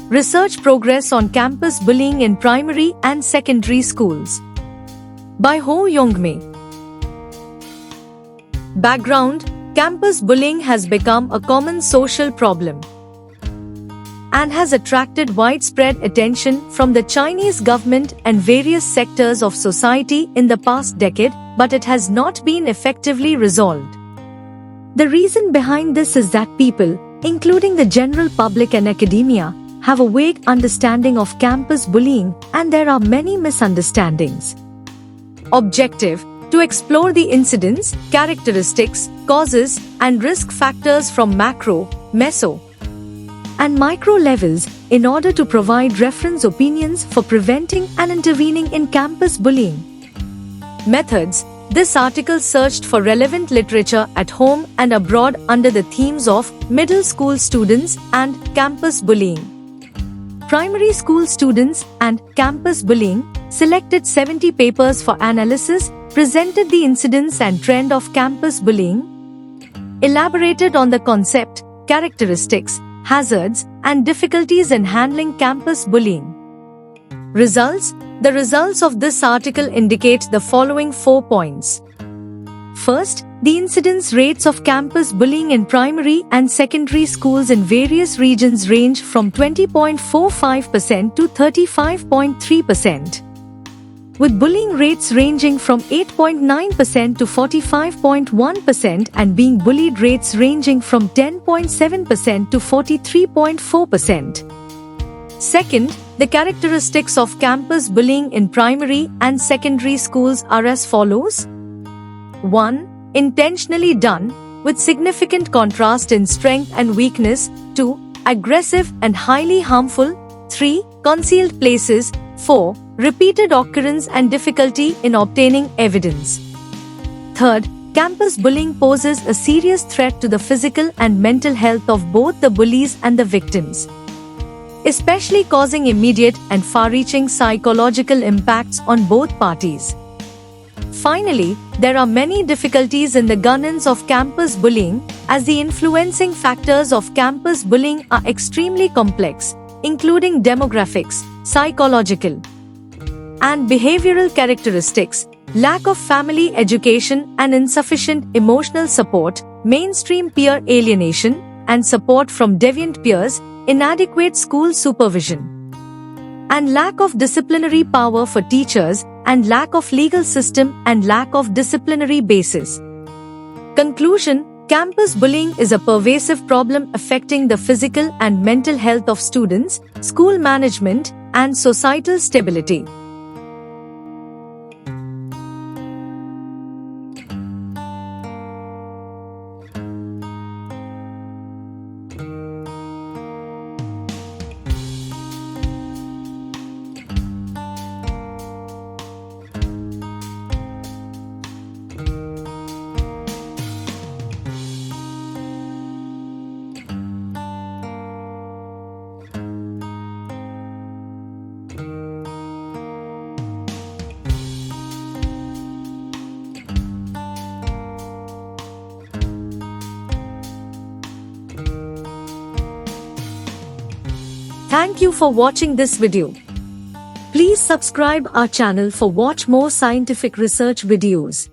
Research Progress on Campus Bullying in Primary and Secondary Schools by Ho Youngmei. Background: Campus bullying has become a common social problem and has attracted widespread attention from the Chinese government and various sectors of society in the past decade, but it has not been effectively resolved. The reason behind this is that people, including the general public and academia, have a vague understanding of campus bullying, and there are many misunderstandings. Objective: to explore the incidents, characteristics, causes, and risk factors from macro, meso, and micro levels in order to provide reference opinions for preventing and intervening in campus bullying. Methods: this article searched for relevant literature at home and abroad under the themes of middle school students and campus bullying. Primary school students and campus bullying, selected 70 papers for analysis, presented the incidence and trend of campus bullying, elaborated on the concept, characteristics, hazards, and difficulties in handling campus bullying. Results: the results of this article indicate the following 4 points. First, the incidence rates of campus bullying in primary and secondary schools in various regions range from 20.45% to 35.3%. with bullying rates ranging from 8.9% to 45.1% and being bullied rates ranging from 10.7% to 43.4%. Second, the characteristics of campus bullying in primary and secondary schools are as follows. 1. Intentionally done, with significant contrast in strength and weakness. 2. Aggressive and highly harmful. 3. Concealed places. 4. Repeated occurrence and difficulty in obtaining evidence. Third, campus bullying poses a serious threat to the physical and mental health of both the bullies and the victims, especially causing immediate and far-reaching psychological impacts on both parties. Finally, there are many difficulties in the governance of campus bullying, as the influencing factors of campus bullying are extremely complex, including demographics, psychological and behavioral characteristics, lack of family education and insufficient emotional support, mainstream peer alienation and support from deviant peers, inadequate school supervision, and lack of disciplinary power for teachers, and lack of legal system and lack of disciplinary basis. Conclusion: campus bullying is a pervasive problem affecting the physical and mental health of students, school management, and societal stability. Thank you for watching this video. Please subscribe our channel for watch more scientific research videos.